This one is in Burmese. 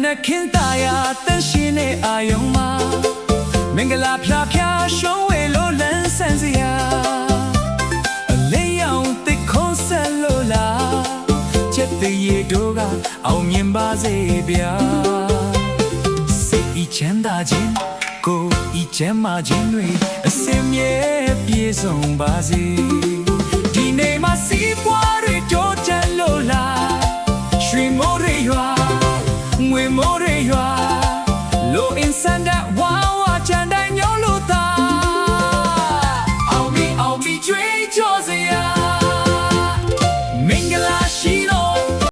နခင်သားရတန်ရှင်တဲ့အာယုံမှာမင်္ဂလာဖျားဖျားရှုံးဝေလို့လန်းဆန်းစရာအလေးရောင်တစ်ခွန်းဆက်လို့လားချက်တည်းရတို့ကအောင်မြင်ပါစေဗျာစိတ်ဤချမ်းသာခြင်းကိုဤချမ်းသာခြင်းတွေအစင်မြဲပြေဆုံးပါစေဒီနေ့မှာစီးပွားတွေတိုးတက်လို့လားရွှေမိုးတွေရွာငွေမိုးတွေရွာလိုအင်စန္ဒ